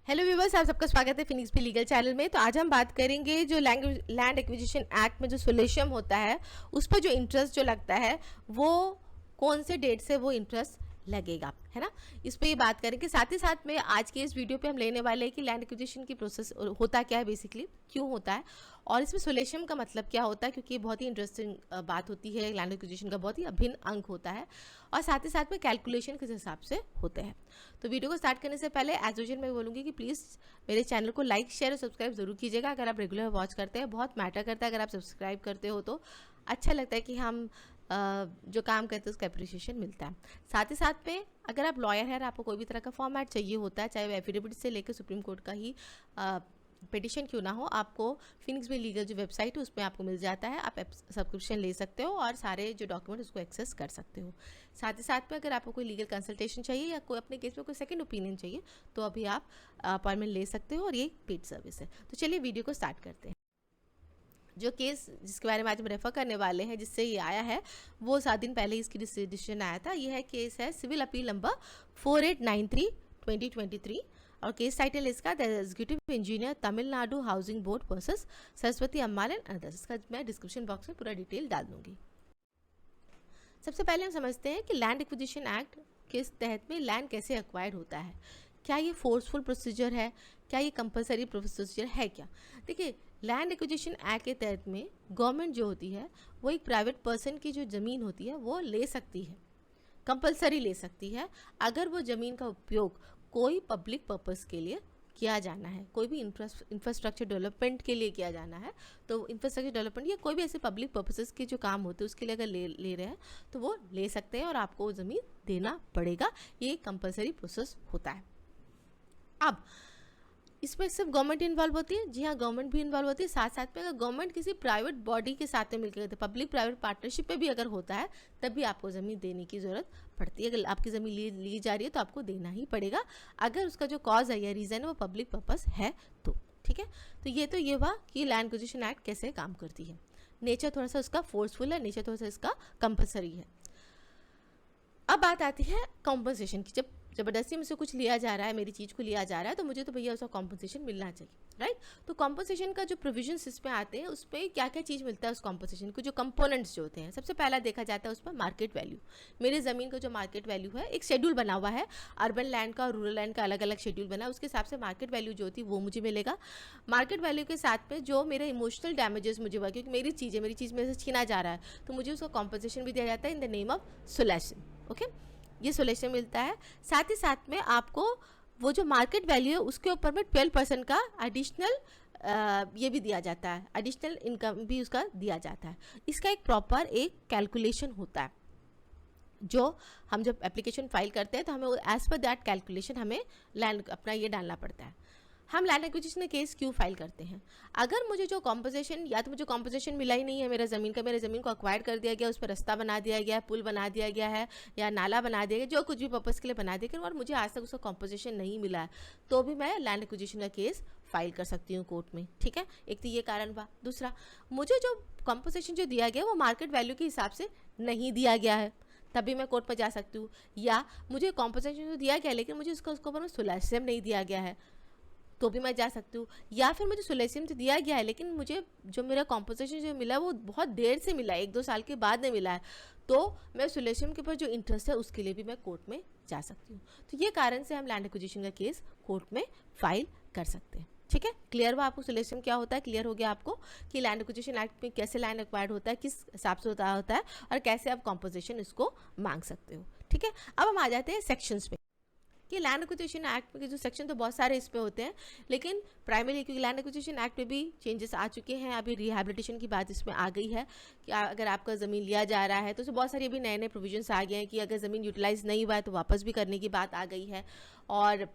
Hello viewers, आप सबका स्वागत है फिनिक्स भी लीगल चैनल में। तो आज हम बात करेंगे जो लैंड एक्विजिशन एक्ट में जो सोल्यूशन होता है उस पर जो इंटरेस्ट जो लगता है वो कौन से डेट से वो इंटरेस्ट लगेगा, है ना। इस पर ये बात करेंगे। साथ ही साथ में आज के इस वीडियो पे हम लेने वाले हैं कि लैंड एक्विजिशन की प्रोसेस होता क्या है, बेसिकली क्यों होता है, और इसमें सोल्यूशन का मतलब क्या होता है, क्योंकि ये बहुत ही इंटरेस्टिंग बात होती है। लैंड एक्विजिशन का बहुत ही अभिन्न अंग होता है और साथ ही साथ में कैलकुलेशन किस हिसाब से होते हैं। तो वीडियो को स्टार्ट करने से पहले एज यूजुअल मैं बोलूँगी कि प्लीज़ मेरे चैनल को लाइक, शेयर और सब्सक्राइब जरूर कीजिएगा। अगर आप रेगुलर वॉच करते हैं बहुत मैटर करता है। अगर आप सब्सक्राइब करते हो तो अच्छा लगता है कि हम जो काम करते हैं उसका अप्रिशिएशन मिलता है। साथ ही साथ में अगर आप लॉयर हैं और आपको कोई भी तरह का फॉर्मेट चाहिए होता है, चाहे वो एफिडेविट से लेकर सुप्रीम कोर्ट का ही पिटिशन क्यों ना हो, आपको फिनिक्स भी लीगल जो वेबसाइट है उसमें आपको मिल जाता है। आप सब्सक्रिप्शन ले सकते हो और सारे जो डॉक्यूमेंट उसको एक्सेस कर सकते हो। साथ ही साथ में अगर आपको कोई लीगल कंसल्टेशन चाहिए या कोई अपने केस में कोई सेकंड ओपिनियन चाहिए तो अभी आप अपॉइंटमेंट ले सकते हो और ये पेड सर्विस है। तो चलिए वीडियो को स्टार्ट करते हैं। जो केस जिसके बारे में आज हम रेफर करने वाले हैं, जिससे ये आया है, वो 7 दिन पहले इसकी डिसीजन आया था। यह केस है सिविल अपील नंबर 4893/2023 और केस टाइटल इसका the executive engineer Tamil Nadu housing board versus Saraswati Ammal and others. इसका मैं डिस्क्रिप्शन बॉक्स में पूरा डिटेल डाल दूंगी। सबसे पहले हम समझते हैं कि लैंड एक्विजिशन एक्ट के तहत में लैंड कैसे एक्वायर्ड होता है। क्या ये फोर्सफुल प्रोसीजर है, क्या ये कंपलसरी प्रोसीजर है? क्या देखिए, लैंड एक्विजिशन एक्ट के तहत में गवर्नमेंट जो होती है वो एक प्राइवेट पर्सन की जो ज़मीन होती है वो ले सकती है, कंपलसरी ले सकती है, अगर वो ज़मीन का उपयोग कोई पब्लिक पर्पस के लिए किया जाना है, कोई भी इंफ्रास्ट्रक्चर डेवलपमेंट के लिए किया जाना है। तो इंफ्रास्ट्रक्चर डेवलपमेंट या कोई भी ऐसे पब्लिक पर्पसेस के जो काम होते हैं उसके लिए अगर ले रहे हैं तो वो ले सकते हैं और आपको वो ज़मीन देना पड़ेगा। ये कंपलसरी प्रोसेस होता है। अब इसमें सिर्फ गवर्नमेंट इन्वॉल्व होती है, जी हाँ, गवर्नमेंट भी इन्वॉल्व होती है। साथ साथ में अगर गवर्नमेंट किसी प्राइवेट बॉडी के साथ में मिलकर पब्लिक प्राइवेट पार्टनरशिप पे भी अगर होता है तब भी आपको ज़मीन देने की ज़रूरत पड़ती है। अगर आपकी ज़मीन ली जा रही है तो आपको देना ही पड़ेगा, अगर उसका जो कॉज है या रीज़न है वो पब्लिक पर्पस है तो। ठीक है, तो ये हुआ कि लैंड एक्विजिशन एक्ट कैसे काम करती है। नेचर थोड़ा सा उसका फोर्सफुल है, नेचर थोड़ा सा इसका कंपलसरी है। अब बात आती है कॉम्पनसेशन की। जब ज़बरदस्ती मुझसे कुछ लिया जा रहा है, मेरी चीज़ को लिया जा रहा है, तो मुझे तो भैया उसका कॉम्पनसेशन मिलना चाहिए, राइट। तो कॉम्पनसेशन का जो प्रोविजंस इसमें आते हैं उस पर क्या क्या चीज़ मिलता है उस कॉम्पनसेशन को, जो कंपोनेंट्स जो होते हैं। सबसे पहला देखा जाता है उस पर मार्केट वैल्यू। मेरी ज़मीन का जो मार्केट वैल्यू है, एक शेड्यूल बना हुआ है, अर्बन लैंड का और रूरल लैंड का अलग अलग शेड्यूल बना है, उसके हिसाब से मार्केट वैल्यू जो होती है वो मुझे मिलेगा। मार्केट वैल्यू के साथ में जो मेरा इमोशनल डैमेजेस मुझे हुआ, क्योंकि मेरी चीज़ मेरे से छीना जा रहा है, तो मुझे उसका कॉम्पनसेशन भी दिया जाता है in the name of solution. Okay, ये सोल्यूशन मिलता है। साथ ही साथ में आपको वो जो मार्केट वैल्यू है उसके ऊपर में 12% का एडिशनल ये भी दिया जाता है, एडिशनल इनकम भी उसका दिया जाता है। इसका एक प्रॉपर एक कैलकुलेशन होता है, जो हम जब एप्लीकेशन फाइल करते हैं तो हमें एज पर दैट कैलकुलेशन हमें लैंड अपना ये डालना पड़ता है। हम लैंड एक्विजिशन केस क्यों फाइल करते हैं? अगर मुझे जो कॉम्पोजिशन, या तो मुझे कॉम्पोजिशन मिला ही नहीं है मेरे ज़मीन का, मेरे ज़मीन को अक्वायर कर दिया गया, उस पर रास्ता बना दिया गया है, पुल बना दिया गया है या नाला बना दिया गया, जो कुछ भी पर्पज़ के लिए बना दिया गया, और मुझे आज तक उसका कॉम्पोजिशन नहीं मिला है, तो भी मैं लैंड एक्विजिशन का केस फाइल कर सकती हूँ कोर्ट में। ठीक है, एक तो ये कारण हुआ। दूसरा, मुझे जो कॉम्पोजिशन जो दिया गया वो मार्केट वैल्यू के हिसाब से नहीं दिया गया है, तभी मैं कोर्ट पर जा सकती हूँ। या मुझे कॉम्पोजिशन जो दिया गया लेकिन मुझे उसका उसके ऊपर सोल्यूशन नहीं दिया गया है, तो भी मैं जा सकती हूँ। या फिर मुझे सोल्यूशन तो दिया गया है लेकिन मुझे जो मेरा कॉम्पोजिशन जो मिला वो बहुत देर से मिला है, 1-2 साल के बाद में मिला है, तो मैं सोल्यूशन के ऊपर जो इंटरेस्ट है उसके लिए भी मैं कोर्ट में जा सकती हूँ। तो ये कारण से हम लैंड एक्विजिशन का केस कोर्ट में फाइल कर सकते हैं। ठीक है, क्लियर हुआ आपको सोल्यूशन क्या होता है? क्लियर हो गया आपको कि लैंड एक्विजिशन एक्ट में कैसे लैंड एक्वायर्ड होता है, किस हिसाब से होता है और कैसे आप कॉम्पोजिशन इसको मांग सकते हो। ठीक है, अब हम आ जाते हैं सेक्शंस पे कि लैंड एक्विजिशन एक्ट के जो सेक्शन तो बहुत सारे इस पे होते हैं, लेकिन प्राइमरी क्योंकि लैंड एक्विजिशन एक्ट में भी चेंजेस आ चुके हैं, अभी रिहैबिलिटेशन की बात इसमें आ गई है कि अगर आपका ज़मीन लिया जा रहा है तो उसमें बहुत सारे अभी नए नए प्रोविजंस आ गए हैं कि अगर ज़मीन यूटिलाइज नहीं हुआ है तो वापस भी करने की बात आ गई है। और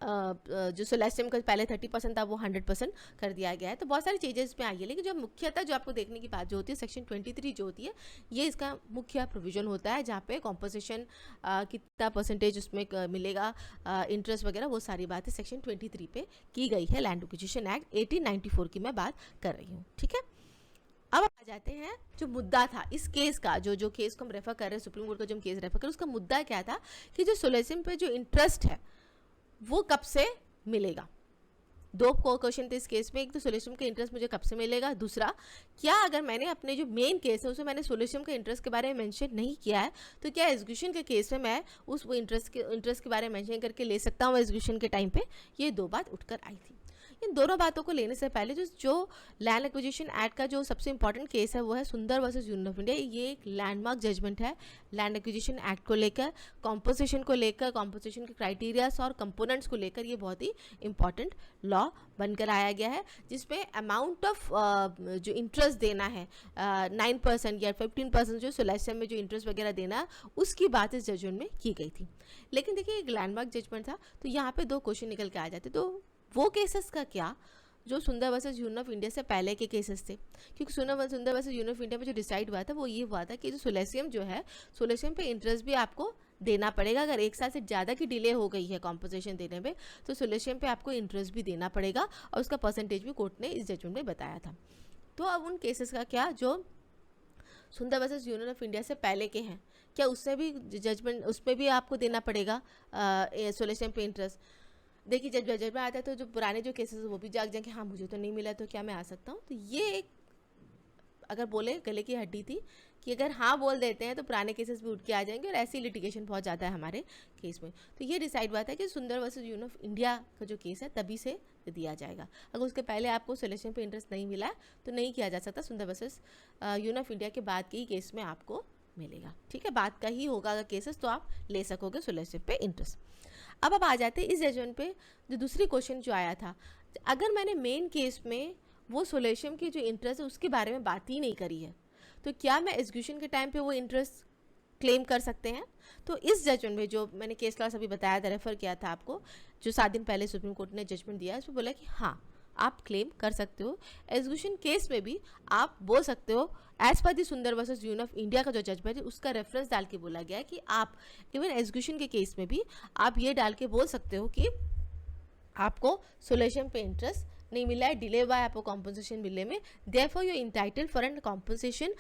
जो सोलेस्टियम का पहले 30% था वो 100% कर दिया गया है। तो बहुत सारी चीज़ें इसमें आई है, लेकिन जो मुख्यतः जो आपको देखने की बात जो होती है सेक्शन 23 जो होती है, ये इसका मुख्य प्रोविज़न होता है, जहाँ पे कॉम्पोजिशन कितना परसेंटेज उसमें मिलेगा, इंटरेस्ट वगैरह, वो सारी बातें सेक्शन 23 पे की गई है। लैंड एक्विजिशन एक्ट 1894 की मैं बात कर रही हूँ। ठीक है, अब आ जाते हैं जो मुद्दा था इस केस का, जो केस को हम रेफर कर रहे हैं, सुप्रीम कोर्ट का जो हम केस रेफर कर रहे हैं, उसका मुद्दा क्या था कि जो सोल्यूशन पे जो इंटरेस्ट है वो कब से मिलेगा। दो क्वेश्चन थे इस केस में, एक तो सोल्यूशन का इंटरेस्ट मुझे कब से मिलेगा, दूसरा क्या अगर मैंने अपने जो मेन केस है उसमें मैंने सोल्यूशन का इंटरेस्ट के बारे में मेंशन नहीं किया है तो क्या एग्जीक्यूशन के केस में मैं उस इंटरेस्ट के बारे में मेंशन करके ले सकता हूँ एग्जीक्यूशन के टाइम पे। ये दो बात उठकर आई थी। इन दोनों बातों को लेने से पहले जो लैंड एक्विजिशन एक्ट का जो सबसे इंपॉर्टेंट केस है वो है सुंदर वर्सेस यूनियन ऑफ इंडिया। ये एक लैंडमार्क जजमेंट है लैंड एक्विजिशन एक्ट को लेकर, कॉम्पोजिशन को लेकर, कॉम्पोजिशन के क्राइटेरियाज और कंपोनेंट्स को लेकर। ये बहुत ही इंपॉर्टेंट लॉ बनकर आया गया है जिसमें अमाउंट ऑफ जो इंटरेस्ट देना है 9% या 15% जो सोलेसियम में जो इंटरेस्ट वगैरह देना है उसकी बात इस जजमेंट में की गई थी। लेकिन देखिए एक लैंडमार्क जजमेंट था तो यहाँ पे दो क्वेश्चन निकल के आ जाते। तो वो केसेस का क्या जो सुंदर वर्सेस यूनियन ऑफ इंडिया से पहले के केसेस थे, क्योंकि सुंदर वर्सेस यूनियन ऑफ इंडिया में जो डिसाइड हुआ था वो ये हुआ था कि जो सोलेसियम जो है सोलेसियम पे इंटरेस्ट भी आपको देना पड़ेगा। अगर एक साल से ज़्यादा की डिले हो गई है कॉम्पोजिशन देने में तो सोलेसियम पे आपको इंटरेस्ट भी देना पड़ेगा और उसका परसेंटेज भी कोर्ट ने इस जजमेंट में बताया था। तो अब उन केसेस का क्या जो सुंदर वर्सेस यूनियन ऑफ इंडिया से पहले के हैं, क्या उससे भी जजमेंट उसमें भी आपको देना पड़ेगा सोलेसियम पे इंटरेस्ट। देखिए जब जजमेंट आता है तो जो पुराने जो केसेस वो भी जाग जाएंगे, हाँ मुझे तो नहीं मिला तो क्या मैं आ सकता हूँ। तो ये एक अगर बोले गले की हड्डी थी कि अगर हाँ बोल देते हैं तो पुराने केसेस भी उठ के आ जाएंगे और ऐसी लिटिगेशन बहुत ज़्यादा है हमारे केस में। तो ये डिसाइड हुआ था कि सुंदर वर्सेस यूनियन ऑफ इंडिया का जो केस है तभी से दिया जाएगा। अगर उसके पहले आपको सोल्यूशन पे इंटरेस्ट नहीं मिला तो नहीं किया जा सकता। सुंदर वर्सेस यूनियन ऑफ इंडिया के बाद के ही केस में आपको मिलेगा। ठीक है, बात का ही होगा अगर केसेस तो आप ले सकोगे सोल्यूशन पे इंटरेस्ट। अब आप आ जाते हैं इस जजमेंट पे जो दूसरी क्वेश्चन जो आया था, अगर मैंने मेन केस में वो सोल्यूशन की जो इंटरेस्ट है उसके बारे में बात ही नहीं करी है तो क्या मैं एग्जीक्यूशन के टाइम पे वो इंटरेस्ट क्लेम कर सकते हैं। तो इस जजमेंट में जो मैंने केस क्लास अभी बताया था, रेफर किया था आपको, जो 7 दिन पहले सुप्रीम कोर्ट ने जजमेंट दिया है, उसमें बोला कि हाँ आप क्लेम कर सकते हो। एग्जीक्यूशन केस में भी आप बोल सकते हो एज पर दी सुंदर वर्सेस यूनियन ऑफ इंडिया का जो जजमेंट है उसका रेफरेंस डाल के बोला गया है कि आप इवन एग्जीक्यूशन के केस में भी आप ये डाल के बोल सकते हो कि आपको सोल्यूशन पे इंटरेस्ट नहीं मिला है, डिले हुआ है आपको कॉम्पनसेशन मिलने में, therefore you entitled for an compensation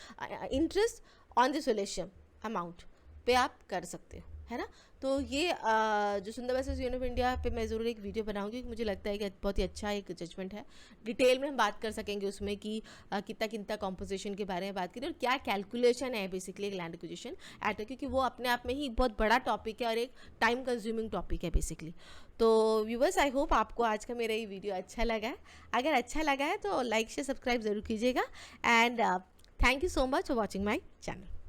interest on the solution amount पे आप कर सकते हो, है ना। तो ये जो सुंदर वर्सेस यूनियन ऑफ इंडिया पे मैं ज़रूर एक वीडियो बनाऊंगी क्योंकि मुझे लगता है कि बहुत ही अच्छा एक जजमेंट है। डिटेल में हम बात कर सकेंगे उसमें कि कितना कॉम्पोजिशन के बारे में बात करें और क्या कैलकुलेशन है बेसिकली एक लैंड एक्विजिशन एक्ट, क्योंकि वो अपने आप में ही बहुत बड़ा टॉपिक है और एक टाइम कंज्यूमिंग टॉपिक है बेसिकली। तो व्यूवर्स आई होप आपको आज का मेरा ये वीडियो अच्छा लगा है। अगर अच्छा लगा है तो लाइक शेयर सब्सक्राइब ज़रूर कीजिएगा and thank you so much for watching my channel.